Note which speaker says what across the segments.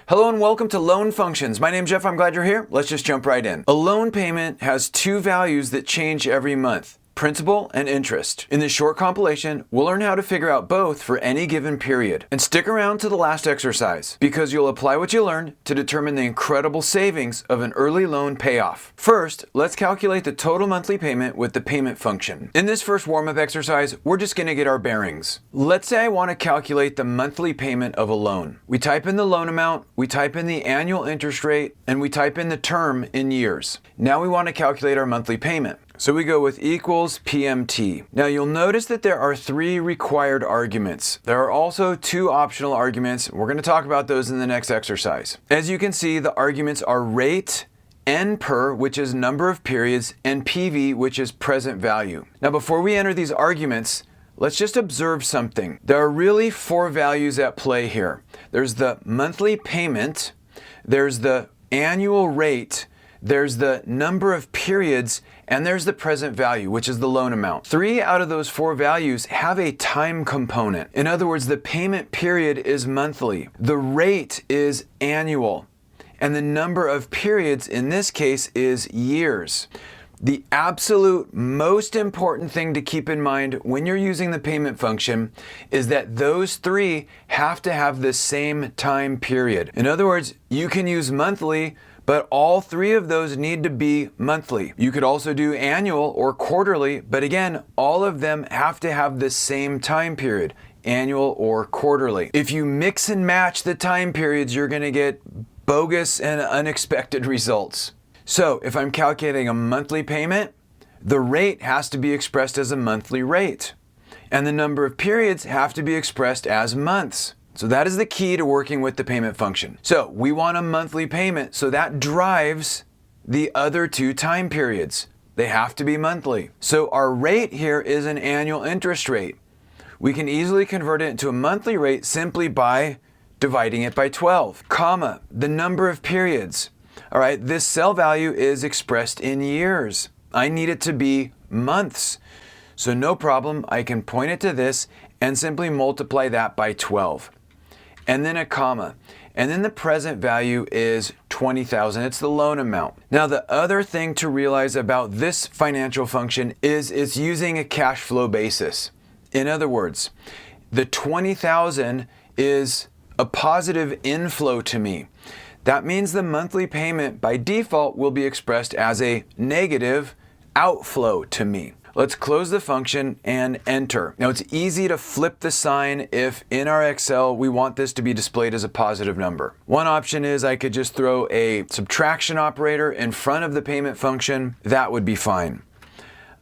Speaker 1: Hello and welcome to Loan Functions. My name's Jeff, I'm glad you're here. Let's just jump right in. A loan payment has two values that change every month: principal and interest. In this short compilation, we'll learn how to figure out both for any given period. And stick around to the last exercise, because you'll apply what you learned to determine the incredible savings of an early loan payoff. First, let's calculate the total monthly payment with the payment function. In this first warm-up exercise, we're just going to get our bearings. Let's say I want to calculate the monthly payment of a loan. We type in the loan amount, we type in the annual interest rate, and we type in the term in years. Now we want to calculate our monthly payment. So we go with equals PMT. Now you'll notice that there are three required arguments. There are also two optional arguments. We're going to talk about those in the next exercise. As you can see, the arguments are rate, N per, which is number of periods, and PV, which is present value. Now before we enter these arguments, let's just observe something. There are really four values at play here. There's the monthly payment, there's the annual rate, there's the number of periods, and there's the present value, which is the loan amount. Three out of those four values have a time component. In other words, the payment period is monthly, the rate is annual, and the number of periods in this case is years. The absolute most important thing to keep in mind when you're using the payment function is that those three have to have the same time period. In other words, you can use monthly, but all three of those need to be monthly. You could also do annual or quarterly, but again, all of them have to have the same time period, annual or quarterly. If you mix and match the time periods, you're going to get bogus and unexpected results. So if I'm calculating a monthly payment, the rate has to be expressed as a monthly rate, and the number of periods have to be expressed as months. So that is the key to working with the payment function. So we want a monthly payment, so that drives the other two time periods. They have to be monthly. So our rate here is an annual interest rate. We can easily convert it into a monthly rate simply by dividing it by 12, comma, the number of periods. All right, this cell value is expressed in years. I need it to be months. So no problem, I can point it to this and simply multiply that by 12. And then a comma. And then the present value is 20,000. It's the loan amount. Now the other thing to realize about this financial function is it's using a cash flow basis. In other words, the 20,000 is a positive inflow to me. That means the monthly payment by default will be expressed as a negative outflow to me. Let's close the function and enter. Now it's easy to flip the sign if in our Excel we want this to be displayed as a positive number. One option is I could just throw a subtraction operator in front of the payment function. That would be fine.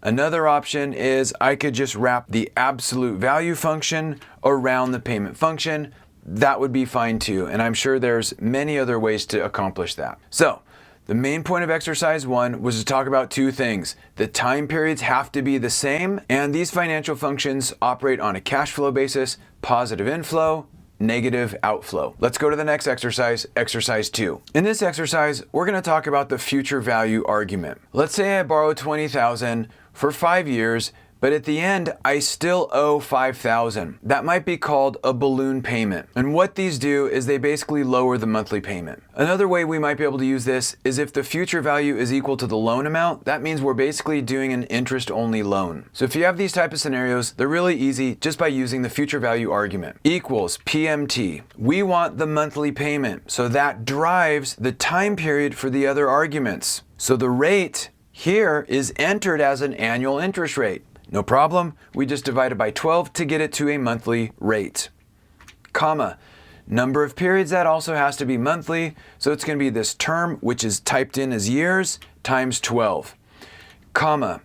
Speaker 1: Another option is I could just wrap the absolute value function around the payment function. That would be fine too, and I'm sure there's many other ways to accomplish that. So the main point of exercise 1 was to talk about two things. The time periods have to be the same, and these financial functions operate on a cash flow basis: positive inflow, negative outflow. Let's go to the next exercise, exercise 2. In this exercise, we're going to talk about the future value argument. Let's say I borrow $20,000 for 5 years, but at the end, I still owe $5,000. That might be called a balloon payment. And what these do is they basically lower the monthly payment. Another way we might be able to use this is if the future value is equal to the loan amount, that means we're basically doing an interest-only loan. So if you have these type of scenarios, they're really easy just by using the future value argument. Equals PMT. We want the monthly payment, so that drives the time period for the other arguments. So the rate here is entered as an annual interest rate. No problem, we just divide it by 12 to get it to a monthly rate. Comma, number of periods, that also has to be monthly, so it's going to be this term, which is typed in as years, times 12. Comma,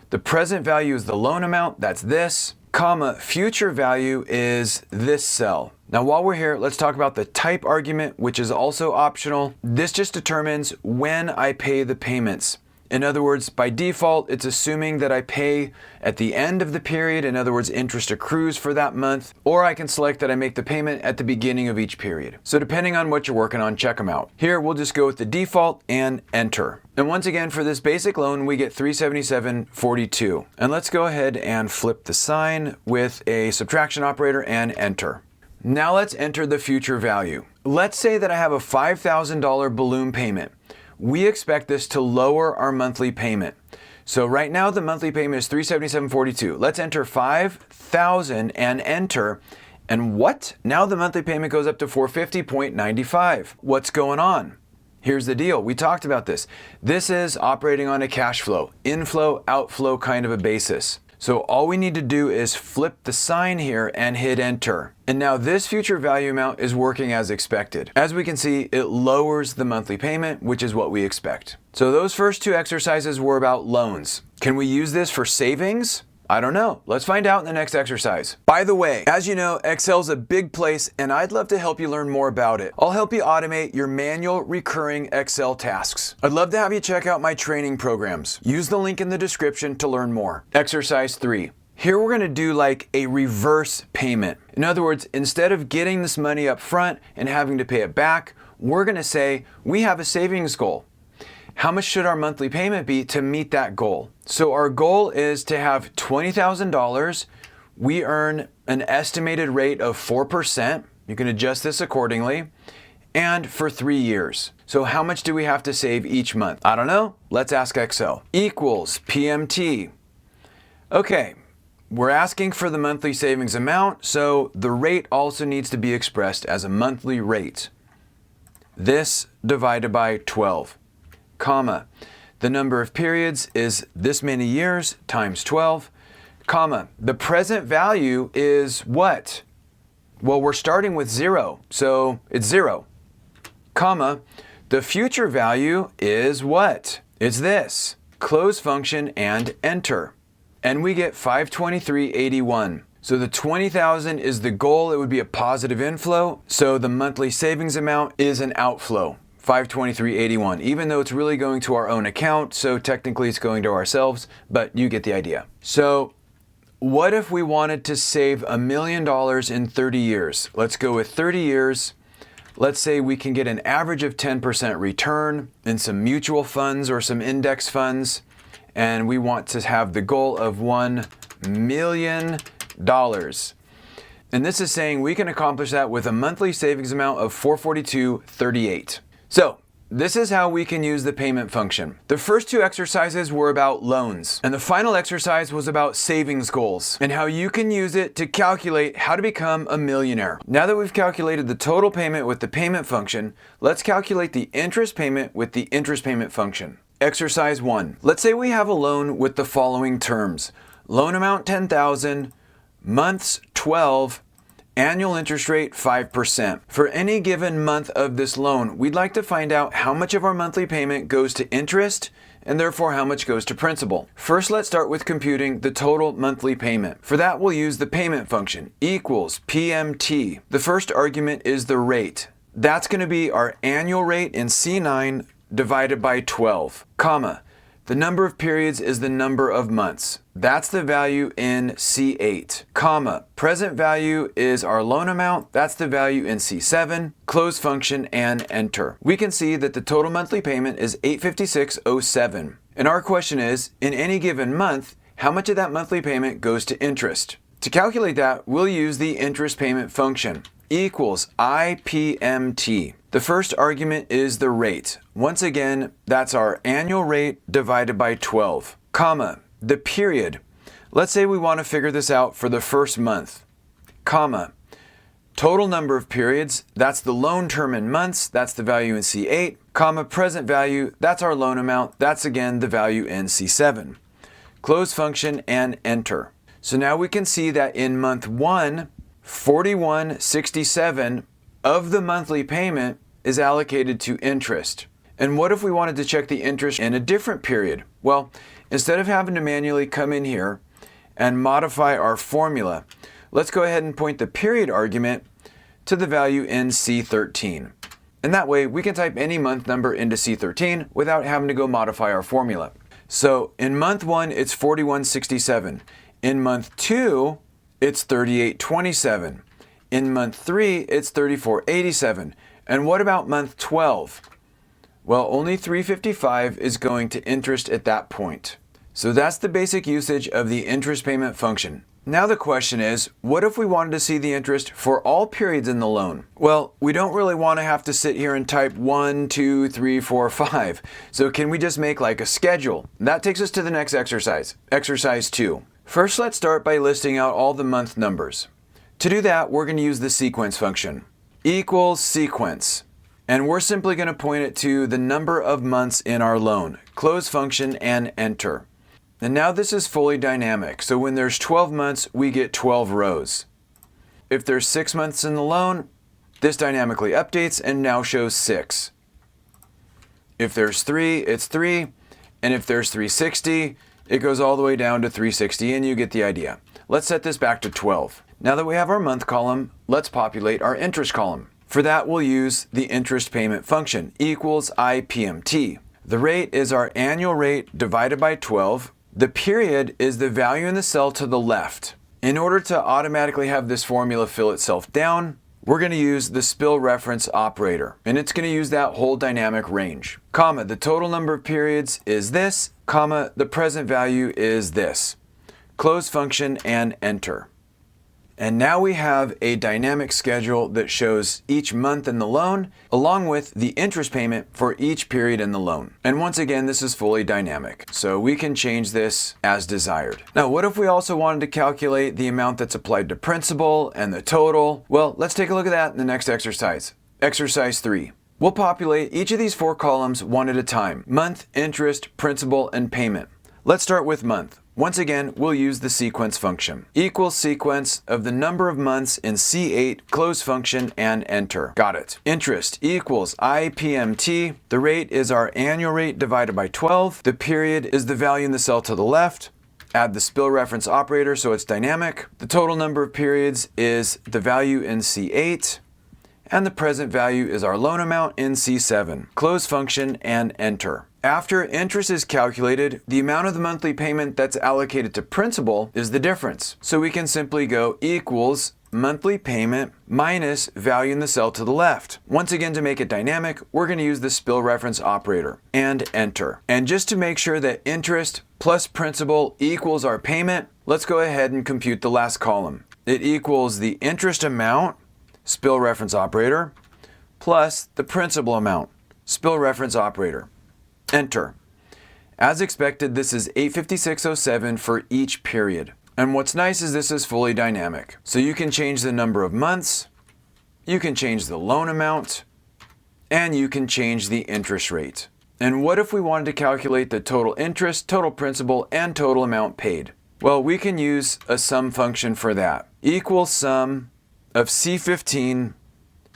Speaker 1: the present value is the loan amount, that's this. Comma, future value is this cell. Now while we're here, let's talk about the type argument, which is also optional. This just determines when I pay the payments. In other words, by default, it's assuming that I pay at the end of the period. In other words, interest accrues for that month, or I can select that I make the payment at the beginning of each period. So depending on what you're working on, check them out. Here, we'll just go with the default and enter. And once again, for this basic loan, we get $377.42. And let's go ahead and flip the sign with a subtraction operator and enter. Now let's enter the future value. let's say that I have a $5,000 balloon payment. We expect this to lower our monthly payment. So right now the monthly payment is $377.42. Let's enter 5,000 and enter. And what? Now the monthly payment goes up to $450.95. What's going on? Here's the deal. We talked about this. This is operating on a cash flow, inflow, outflow kind of a basis. So all we need to do is flip the sign here and hit enter. And now this future value amount is working as expected. As we can see, it lowers the monthly payment, which is what we expect. So those first two exercises were about loans. Can we use this for savings? I don't know. Let's find out in the next exercise. By the way, as you know, Excel's a big place and I'd love to help you learn more about it. I'll help you automate your manual recurring Excel tasks. I'd love to have you check out my training programs. Use the link in the description to learn more. Exercise 3. Here we're going to do like a reverse payment. In other words, instead of getting this money up front and having to pay it back, we're going to say we have a savings goal. How much should our monthly payment be to meet that goal? So our goal is to have $20,000. We earn an estimated rate of 4%. You can adjust this accordingly. And for 3 years. So how much do we have to save each month? I don't know. Let's ask Excel. Equals PMT. Okay, we're asking for the monthly savings amount, so the rate also needs to be expressed as a monthly rate. This divided by 12. Comma, the number of periods is this many years times 12, comma, the present value is what? Well, we're starting with 0, so it's 0, comma, the future value is what? It's this, close function and enter, and we get 523.81. So the 20,000 is the goal, it would be a positive inflow, so the monthly savings amount is an outflow. 523.81, even though it's really going to our own account, so technically it's going to ourselves, but you get the idea. So what if we wanted to save $1 million in 30 years? Let's go with 30 years. Let's say we can get an average of 10% return in some mutual funds or some index funds, and we want to have the goal of $1 million. And this is saying we can accomplish that with a monthly savings amount of $442.38. So this is how we can use the payment function. The first two exercises were about loans, and the final exercise was about savings goals and how you can use it to calculate how to become a millionaire. Now that we've calculated the total payment with the payment function, let's calculate the interest payment with the interest payment function. Exercise 1. Let's say we have a loan with the following terms. Loan amount $10,000, months 12, annual interest rate 5%. For any given month of this loan, we'd like to find out how much of our monthly payment goes to interest and therefore how much goes to principal. First, let's start with computing the total monthly payment. For that, we'll use the payment function, equals PMT. The first argument is the rate. That's going to be our annual rate in C9 divided by 12, comma. The number of periods is the number of months. That's the value in C8, comma. Present value is our loan amount. That's the value in C7, close function and enter. We can see that the total monthly payment is $856.07. And our question is, in any given month, how much of that monthly payment goes to interest? To calculate that, we'll use the interest payment function, equals IPMT. The first argument is the rate. Once again, that's our annual rate divided by 12, comma, the period. Let's say we want to figure this out for the first month, comma, total number of periods, that's the loan term in months, that's the value in C8, comma, present value, that's our loan amount, that's again the value in C7. Close function and enter. So now we can see that in month 1, $41.67 of the monthly payment is allocated to interest. And what if we wanted to check the interest in a different period? Well, instead of having to manually come in here and modify our formula, let's go ahead and point the period argument to the value in C13. And that way we can type any month number into C13 without having to go modify our formula. So in month 1, it's $41.67. In month 2, it's $38.27. In month 3, it's $34.87. And what about month 12? Well, only $355 is going to interest at that point. So that's the basic usage of the interest payment function. Now the question is, what if we wanted to see the interest for all periods in the loan? Well, we don't really want to have to sit here and type 1, 2, 3, 4, 5. So can we just make like a schedule? That takes us to the next exercise, exercise 2. First, let's start by listing out all the month numbers. To do that, we're going to use the sequence function. Equals sequence. And we're simply going to point it to the number of months in our loan. Close function and enter. And now this is fully dynamic, so when there's 12 months, we get 12 rows. If there's 6 months in the loan, this dynamically updates and now shows 6. If there's 3, it's 3, and if there's 360, it goes all the way down to 360, and you get the idea. Let's set this back to 12. Now that we have our month column, let's populate our interest column. For that, we'll use the interest payment function, equals IPMT. The rate is our annual rate divided by 12. The period is the value in the cell to the left. In order to automatically have this formula fill itself down, we're going to use the spill reference operator, and it's going to use that whole dynamic range. Comma, the total number of periods is this, comma, the present value is this. Close function and enter. And now we have a dynamic schedule that shows each month in the loan, along with the interest payment for each period in the loan. And once again, this is fully dynamic, so we can change this as desired. Now, what if we also wanted to calculate the amount that's applied to principal and the total? Well, let's take a look at that in the next exercise. Exercise 3. We'll populate each of these 4 columns one at a time. Month, interest, principal, and payment. Let's start with month. Once again, we'll use the sequence function. Equals sequence of the number of months in C8, close function, and enter. Got it. Interest equals IPMT. The rate is our annual rate divided by 12. The period is the value in the cell to the left. Add the spill reference operator so it's dynamic. The total number of periods is the value in C8. And the present value is our loan amount in C7. Close function and enter. After interest is calculated, the amount of the monthly payment that's allocated to principal is the difference. So we can simply go equals monthly payment minus value in the cell to the left. Once again, to make it dynamic, we're going to use the spill reference operator and enter. And just to make sure that interest plus principal equals our payment, let's go ahead and compute the last column. It equals the interest amount, spill reference operator, plus the principal amount, spill reference operator. Enter. As expected, this is 856.07 for each period. And what's nice is this is fully dynamic. So you can change the number of months, you can change the loan amount, and you can change the interest rate. And what if we wanted to calculate the total interest, total principal, and total amount paid? Well, we can use a sum function for that. Equals sum of C15,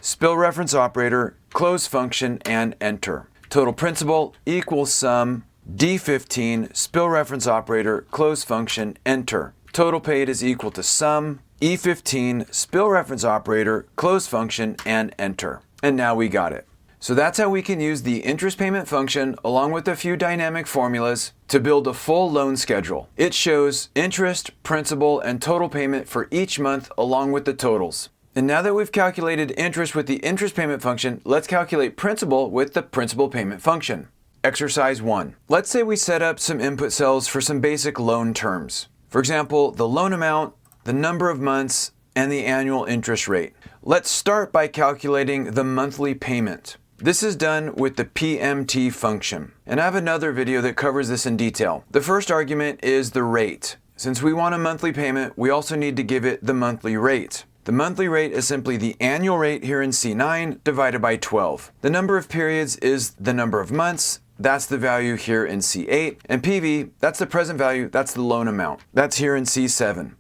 Speaker 1: spill reference operator, close function, and enter. Total principal equals sum D15, spill reference operator, close function, enter. Total paid is equal to sum E15, spill reference operator, close function, and enter. And now we got it. So that's how we can use the interest payment function along with a few dynamic formulas to build a full loan schedule. It shows interest, principal, and total payment for each month along with the totals. And now that we've calculated interest with the interest payment function, let's calculate principal with the principal payment function. Exercise 1. Let's say we set up some input cells for some basic loan terms. For example, the loan amount, the number of months, and the annual interest rate. Let's start by calculating the monthly payment. This is done with the PMT function. And I have another video that covers this in detail. The first argument is the rate. Since we want a monthly payment, we also need to give it the monthly rate. The monthly rate is simply the annual rate here in C9 divided by 12. The number of periods is the number of months. That's the value here in C8. And PV, that's the present value. That's the loan amount. That's here in C7.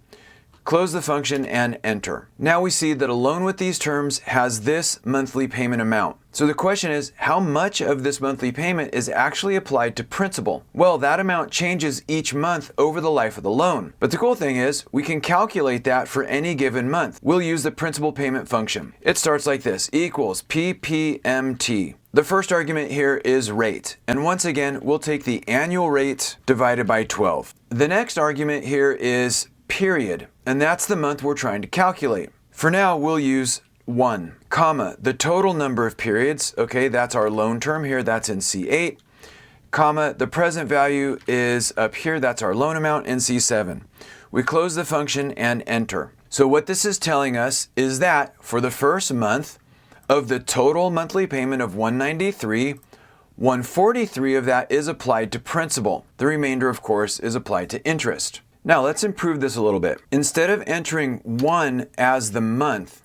Speaker 1: Close the function and enter. Now we see that a loan with these terms has this monthly payment amount. So the question is, how much of this monthly payment is actually applied to principal? Well, that amount changes each month over the life of the loan. But the cool thing is, we can calculate that for any given month. We'll use the principal payment function. It starts like this, equals PPMT. The first argument here is rate. And once again, we'll take the annual rate divided by 12. The next argument here is period, and that's the month we're trying to calculate. For now, we'll use 1, comma, the total number of periods, okay, that's our loan term here, that's in C8, comma, the present value is up here, that's our loan amount in C7. We close the function and enter. So what this is telling us is that for the first month of the total monthly payment of $193, $143 of that is applied to principal. The remainder, of course, is applied to interest. Now let's improve this a little bit. Instead of entering 1 as the month,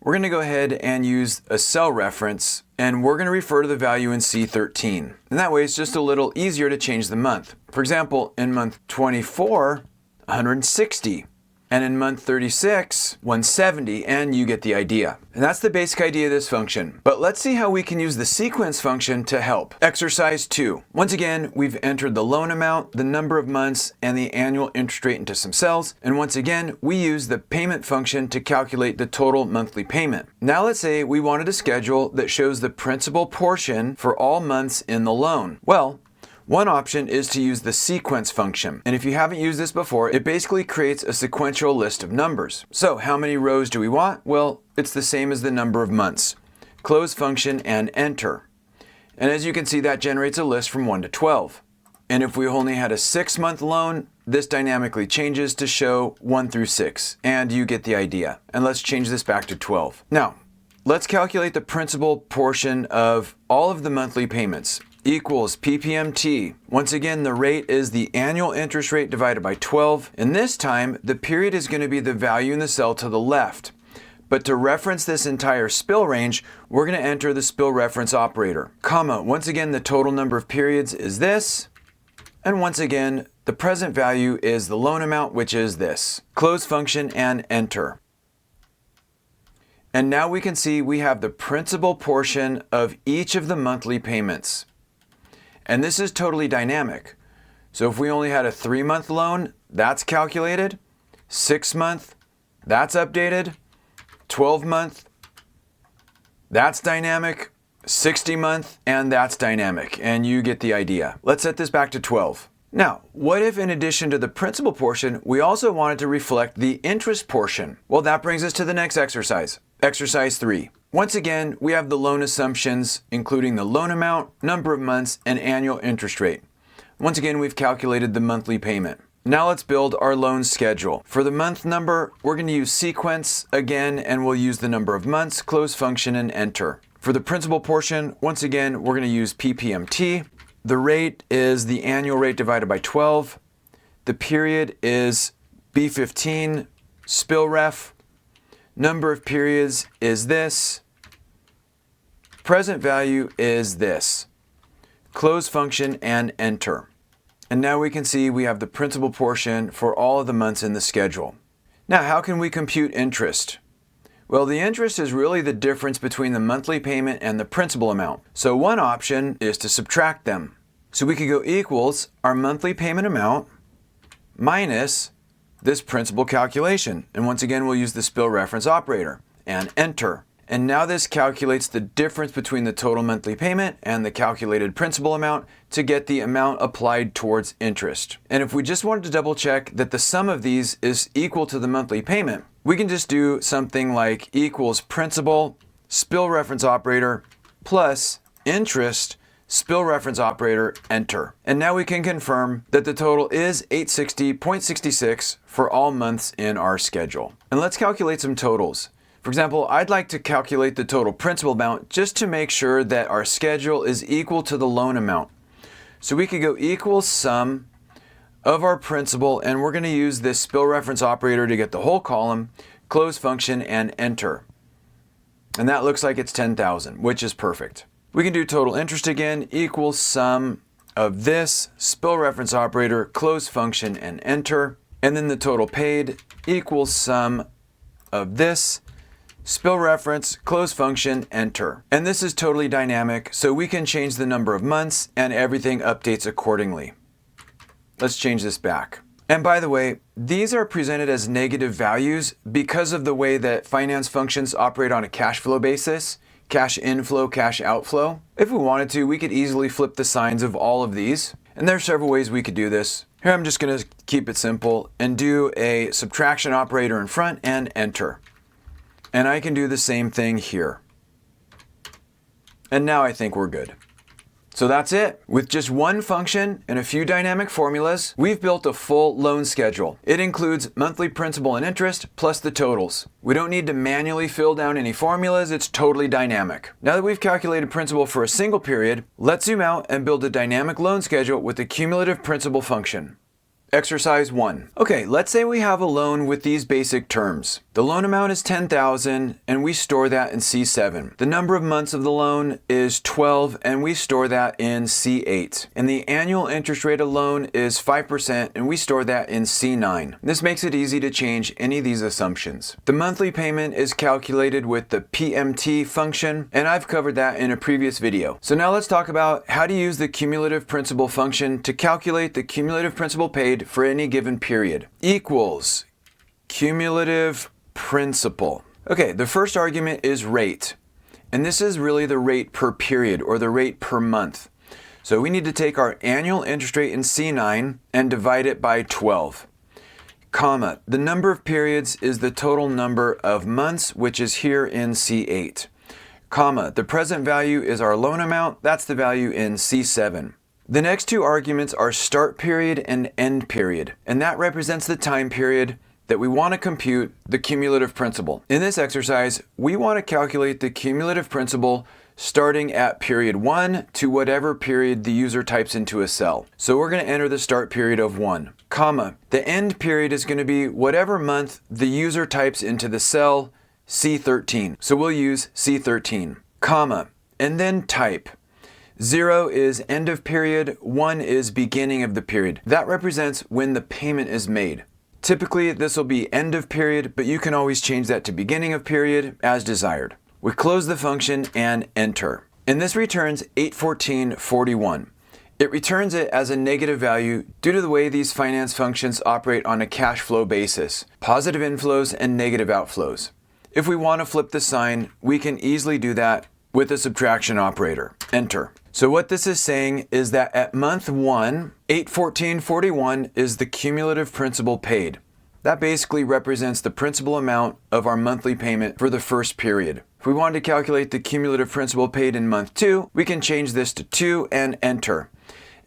Speaker 1: we're going to go ahead and use a cell reference, and we're going to refer to the value in C13. And that way it's just a little easier to change the month. For example, in month 24, 160. And in month 36, 170, and you get the idea. And that's the basic idea of this function. But let's see how we can use the sequence function to help. Exercise 2. Once again, we've entered the loan amount, the number of months, and the annual interest rate into some cells. And once again, we use the payment function to calculate the total monthly payment. Now let's say we wanted a schedule that shows the principal portion for all months in the loan. Well, one option is to use the sequence function. And if you haven't used this before, it basically creates a sequential list of numbers. So how many rows do we want? Well, it's the same as the number of months. Close function and enter. And as you can see, that generates a list from 1 to 12. And if we only had a 6-month loan, this dynamically changes to show 1 through 6. And you get the idea. And let's change this back to 12. Now, let's calculate the principal portion of all of the monthly payments. Equals PPMT. Once again, the rate is the annual interest rate divided by 12. And this time, the period is going to be the value in the cell to the left. But to reference this entire spill range, we're going to enter the spill reference operator. Comma, once again, the total number of periods is this. And once again, the present value is the loan amount, which is this. Close function and enter. And now we can see we have the principal portion of each of the monthly payments. And this is totally dynamic. So if we only had a 3-month loan, that's calculated. 6-month, that's updated. 12-month, that's dynamic. 60-month, and that's dynamic. And you get the idea. Let's set this back to 12. Now, what if in addition to the principal portion, we also wanted to reflect the interest portion? Well, that brings us to the next exercise. Exercise 3. Once again, we have the loan assumptions, including the loan amount, number of months, and annual interest rate. Once again, we've calculated the monthly payment. Now let's build our loan schedule. For the month number, we're going to use sequence again, and we'll use the number of months, close function, and enter. For the principal portion, once again, we're going to use PPMT. The rate is the annual rate divided by 12. The period is B15, spill ref. Number of periods is this. Present value is this. Close function and enter. And now we can see we have the principal portion for all of the months in the schedule. Now, how can we compute interest? Well, the interest is really the difference between the monthly payment and the principal amount. So one option is to subtract them. So we could go equals our monthly payment amount minus this principal calculation. And once again, we'll use the spill reference operator and enter. And now this calculates the difference between the total monthly payment and the calculated principal amount to get the amount applied towards interest. And if we just wanted to double check that the sum of these is equal to the monthly payment, we can just do something like equals principal, spill reference operator, plus interest, spill reference operator, enter. And now we can confirm that the total is 860.66 for all months in our schedule. And let's calculate some totals. For example, I'd like to calculate the total principal amount just to make sure that our schedule is equal to the loan amount. So we could go equals sum of our principal, and we're going to use this spill reference operator to get the whole column, close function, and enter. And that looks like it's 10,000, which is perfect. We can do total interest again, equals sum of this, spill reference operator, close function, and enter. And then the total paid equals sum of this, spill reference, close function, enter. And this is totally dynamic, so we can change the number of months and everything updates accordingly. Let's change this back. And by the way, these are presented as negative values because of the way that finance functions operate on a cash flow basis, cash inflow, cash outflow. If we wanted to, we could easily flip the signs of all of these. And there are several ways we could do this. Here I'm just going to keep it simple and do a subtraction operator in front and enter. And I can do the same thing here. And now I think we're good. So that's it. With just one function and a few dynamic formulas, we've built a full loan schedule. It includes monthly principal and interest plus the totals. We don't need to manually fill down any formulas, it's totally dynamic. Now that we've calculated principal for a single period, let's zoom out and build a dynamic loan schedule with the cumulative principal function. Exercise 1. Okay, let's say we have a loan with these basic terms. The loan amount is $10,000 and we store that in C7. The number of months of the loan is 12 and we store that in C8. And the annual interest rate of loan is 5% and we store that in C9. This makes it easy to change any of these assumptions. The monthly payment is calculated with the PMT function, and I've covered that in a previous video. So now let's talk about how to use the cumulative principal function to calculate the cumulative principal paid for any given period. Equals cumulative principal. Okay, the first argument is rate. And this is really the rate per period or the rate per month. So we need to take our annual interest rate in C9 and divide it by 12. Comma, the number of periods is the total number of months, which is here in C8. Comma, the present value is our loan amount, that's the value in C7. The next two arguments are start period and end period, and that represents the time period that we want to compute the cumulative principal. In this exercise, we want to calculate the cumulative principal starting at period 1 to whatever period the user types into a cell. So we're going to enter the start period of 1, comma. The end period is going to be whatever month the user types into the cell C13. So we'll use C13, comma, and then type. 0 is end of period, 1 is beginning of the period. That represents when the payment is made. Typically, this will be end of period, but you can always change that to beginning of period as desired. We close the function and enter. And this returns 814.41. It returns it as a negative value due to the way these finance functions operate on a cash flow basis, positive inflows and negative outflows. If we want to flip the sign, we can easily do that with a subtraction operator. Enter. So what this is saying is that at month 1, 814.41 is the cumulative principal paid. That basically represents the principal amount of our monthly payment for the first period. If we wanted to calculate the cumulative principal paid in month 2, we can change this to 2 and enter.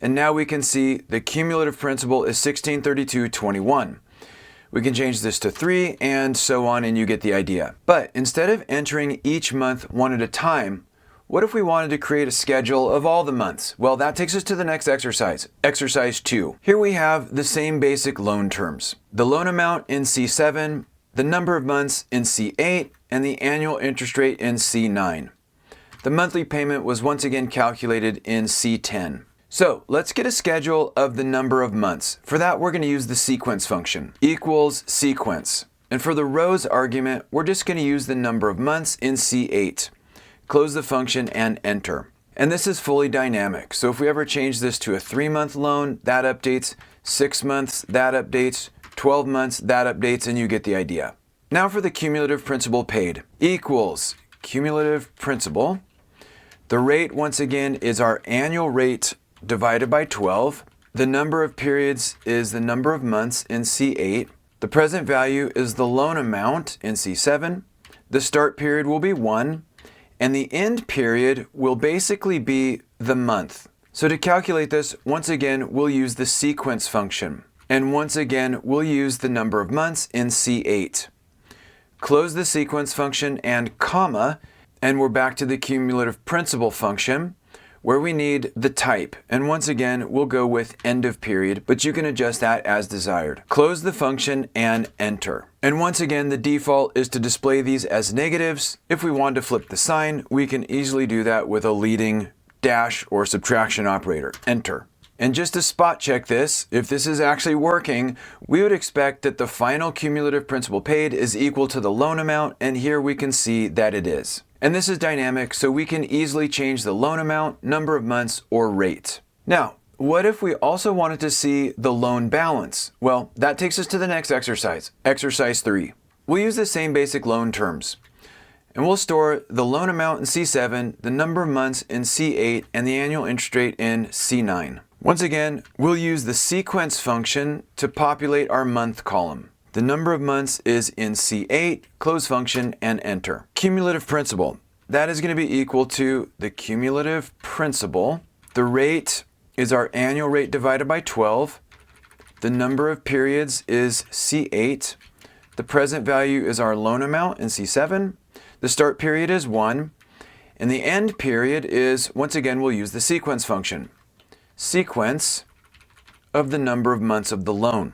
Speaker 1: And now we can see the cumulative principal is 1632.21. We can change this to 3 and so on, and you get the idea. But instead of entering each month one at a time, what if we wanted to create a schedule of all the months? Well, that takes us to the next exercise, exercise 2. Here we have the same basic loan terms. The loan amount in C7, the number of months in C8, and the annual interest rate in C9. The monthly payment was once again calculated in C10. So let's get a schedule of the number of months. For that, we're going to use the sequence function, equals sequence. And for the rows argument, we're just going to use the number of months in C8. Close the function and enter. And this is fully dynamic. So if we ever change this to a 3-month loan, that updates, 6 months, that updates, 12 months, that updates, and you get the idea. Now for the cumulative principal paid, equals cumulative principal. The rate, once again, is our annual rate divided by 12. The number of periods is the number of months in C8. The present value is the loan amount in C7. The start period will be 1. And the end period will basically be the month. So to calculate this, once again, we'll use the sequence function. And once again, we'll use the number of months in C8. Close the sequence function and comma, and we're back to the cumulative principal function, where we need the type. And once again, we'll go with end of period, but you can adjust that as desired. Close the function and enter. And once again, the default is to display these as negatives. If we want to flip the sign, we can easily do that with a leading dash or subtraction operator. Enter. And just to spot check this, if this is actually working, we would expect that the final cumulative principal paid is equal to the loan amount, and here we can see that it is. And this is dynamic, so we can easily change the loan amount, number of months, or rate. Now, what if we also wanted to see the loan balance? Well, that takes us to the next exercise, exercise 3. We'll use the same basic loan terms. And we'll store the loan amount in C7, the number of months in C8, and the annual interest rate in C9. Once again, we'll use the sequence function to populate our month column. The number of months is in C8, close function, and enter. Cumulative principal. That is going to be equal to the cumulative principal. The rate is our annual rate divided by 12. The number of periods is C8. The present value is our loan amount in C7. The start period is 1. And the end period is, once again, we'll use the sequence function. Sequence of the number of months of the loan.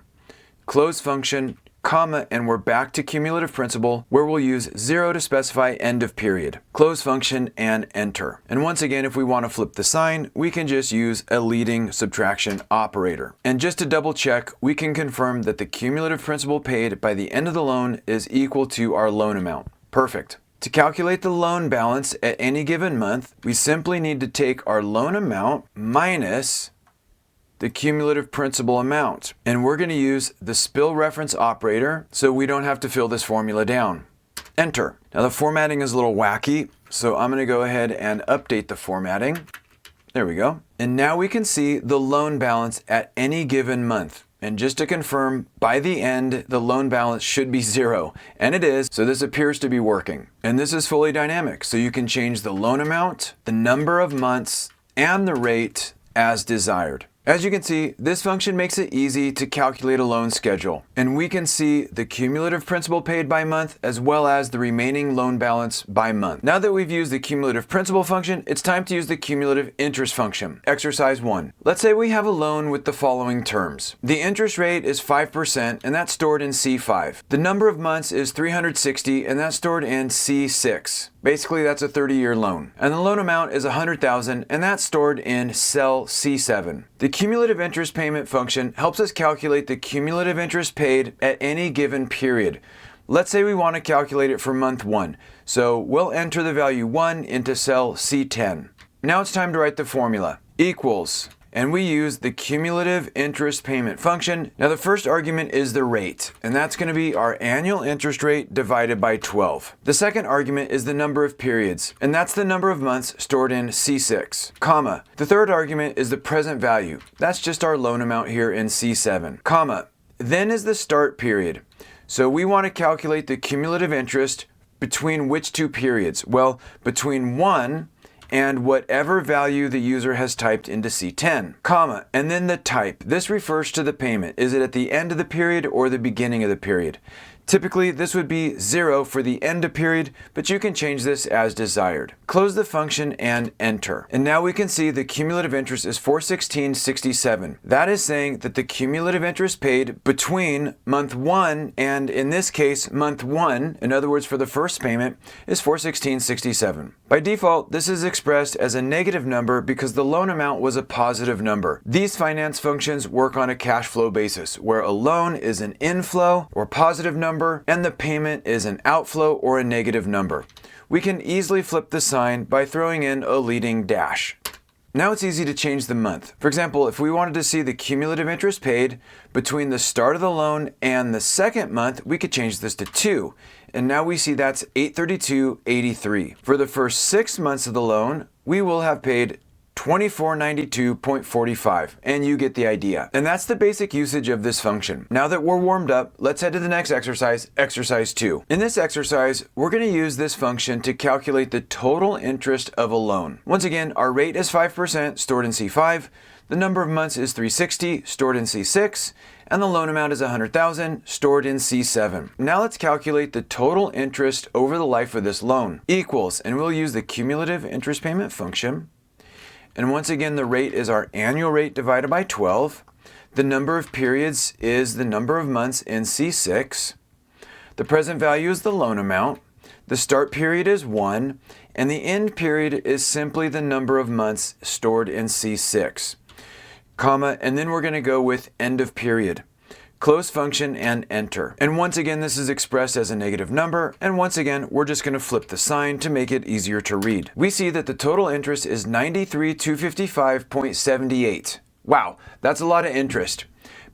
Speaker 1: Close function, comma, and we're back to cumulative principal, where we'll use 0 to specify end of period. Close function and enter. And once again, if we want to flip the sign, we can just use a leading subtraction operator. And just to double check, we can confirm that the cumulative principal paid by the end of the loan is equal to our loan amount. Perfect. To calculate the loan balance at any given month, we simply need to take our loan amount minus the cumulative principal amount. And we're going to use the spill reference operator so we don't have to fill this formula down. Enter. Now the formatting is a little wacky, so I'm going to go ahead and update the formatting. There we go. And now we can see the loan balance at any given month. And just to confirm, by the end, the loan balance should be 0. And it is, so this appears to be working. And this is fully dynamic, so you can change the loan amount, the number of months, and the rate as desired. As you can see, this function makes it easy to calculate a loan schedule. And we can see the cumulative principal paid by month as well as the remaining loan balance by month. Now that we've used the cumulative principal function, it's time to use the cumulative interest function. Exercise 1. Let's say we have a loan with the following terms. The interest rate is 5% and that's stored in C5. The number of months is 360 and that's stored in C6. Basically, that's a 30-year loan. And the loan amount is $100,000 and that's stored in cell C7. The cumulative interest payment function helps us calculate the cumulative interest paid at any given period. Let's say we want to calculate it for month 1. So we'll enter the value 1 into cell C10. Now it's time to write the formula. Equals. And we use the cumulative interest payment function. Now the first argument is the rate, and that's going to be our annual interest rate divided by 12. The second argument is the number of periods, and that's the number of months stored in C6, comma. The third argument is the present value. That's just our loan amount here in C7, comma. Then is the start period. So we want to calculate the cumulative interest between which two periods? Well, between 1 and whatever value the user has typed into C10, comma, and then the type. This refers to the payment. Is it at the end of the period or the beginning of the period? Typically, this would be 0 for the end of period, but you can change this as desired. Close the function and enter. And now we can see the cumulative interest is $416.67. That is saying that the cumulative interest paid between month 1 and, in this case, month 1, in other words, for the first payment, is $416.67. By default, this is expressed as a negative number because the loan amount was a positive number. These finance functions work on a cash flow basis, where a loan is an inflow or positive number, and the payment is an outflow or a negative number. We can easily flip the sign by throwing in a leading dash. Now it's easy to change the month. For example, if we wanted to see the cumulative interest paid between the start of the loan and the second month, we could change this to 2. And now we see that's $832.83. For the first 6 months of the loan, we will have paid $2492.45, and you get the idea. And that's the basic usage of this function. Now that we're warmed up, let's head to the next exercise, exercise 2. In this exercise, we're going to use this function to calculate the total interest of a loan. Once again, our rate is 5% stored in C5, the number of months is 360 stored in C6, and the loan amount is $100,000 stored in C7. Now let's calculate the total interest over the life of this loan. Equals, and we'll use the cumulative interest payment function. And once again, the rate is our annual rate divided by 12. The number of periods is the number of months in C6. The present value is the loan amount. The start period is 1. And the end period is simply the number of months stored in C6, comma, and then we're going to go with end of period. Close function and enter. And once again, this is expressed as a negative number. And once again, we're just going to flip the sign to make it easier to read. We see that the total interest is $93,255.78. Wow, that's a lot of interest.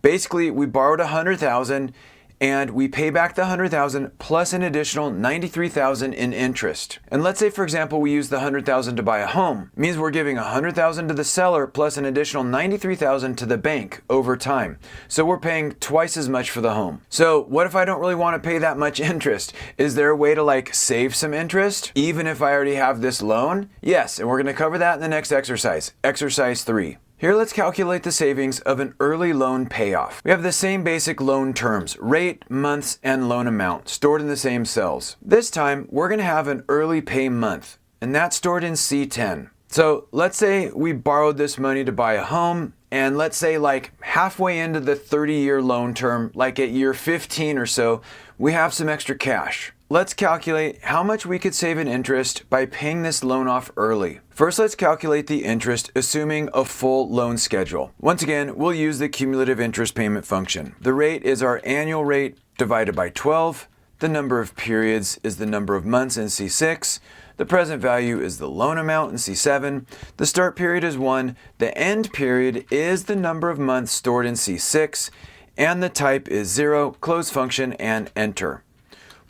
Speaker 1: Basically, we borrowed $100,000 and we pay back the $100,000 plus an additional $93,000 in interest. And let's say, for example, we use the $100,000 to buy a home. It means we're giving $100,000 to the seller plus an additional $93,000 to the bank over time. So we're paying twice as much for the home. So what if I don't really want to pay that much interest? Is there a way to save some interest even if I already have this loan? Yes, and we're going to cover that in the next exercise, exercise 3. Here, let's calculate the savings of an early loan payoff. We have the same basic loan terms, rate, months, and loan amount, stored in the same cells. This time, we're going to have an early pay month, and that's stored in C10. So let's say we borrowed this money to buy a home, and let's say halfway into the 30-year loan term, at year 15 or so, we have some extra cash. Let's calculate how much we could save in interest by paying this loan off early. First, let's calculate the interest assuming a full loan schedule. Once again, we'll use the cumulative interest payment function. The rate is our annual rate divided by 12. The number of periods is the number of months in C6. The present value is the loan amount in C7. The start period is 1. The end period is the number of months stored in C6. And the type is 0, close function, and enter.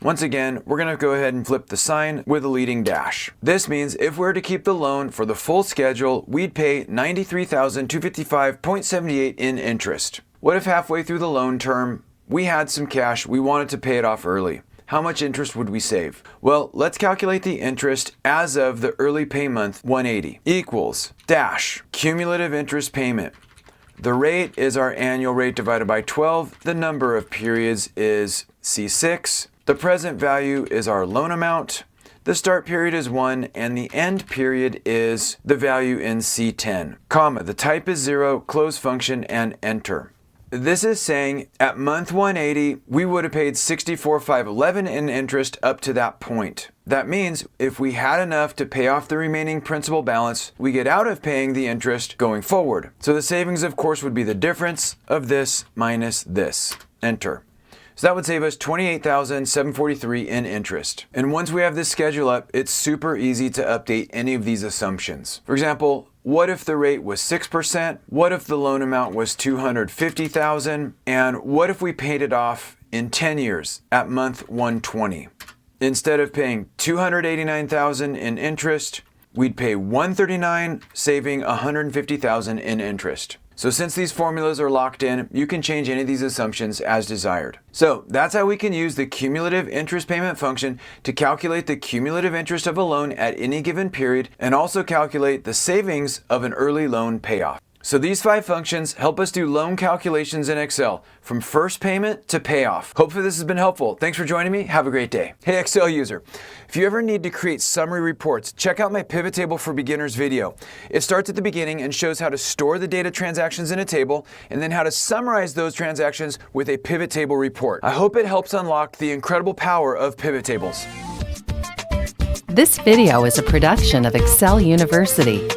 Speaker 1: Once again, we're going to go ahead and flip the sign with a leading dash. This means if we were to keep the loan for the full schedule, we'd pay $93,255.78 in interest. What if halfway through the loan term, we had some cash, we wanted to pay it off early? How much interest would we save? Well, let's calculate the interest as of the early pay month 180 equals dash cumulative interest payment. The rate is our annual rate divided by 12. The number of periods is C6. The present value is our loan amount. The start period is 1, and the end period is the value in C10, comma, the type is 0, close function, and enter. This is saying at month 180, we would have paid $64,511 in interest up to that point. That means if we had enough to pay off the remaining principal balance, we get out of paying the interest going forward. So the savings, of course, would be the difference of this minus this. Enter. So that would save us $28,743 in interest. And once we have this schedule up, it's super easy to update any of these assumptions. For example, what if the rate was 6%? What if the loan amount was $250,000? And what if we paid it off in 10 years at month 120? Instead of paying $289,000 in interest, we'd pay $139,000, saving $150,000 in interest. So since these formulas are locked in, you can change any of these assumptions as desired. So that's how we can use the cumulative interest payment function to calculate the cumulative interest of a loan at any given period and also calculate the savings of an early loan payoff. So these 5 functions help us do loan calculations in Excel from first payment to payoff. Hopefully this has been helpful. Thanks for joining me. Have a great day. Hey Excel user, if you ever need to create summary reports, check out my Pivot Table for Beginners video. It starts at the beginning and shows how to store the data transactions in a table and then how to summarize those transactions with a pivot table report. I hope it helps unlock the incredible power of pivot tables.
Speaker 2: This video is a production of Excel University.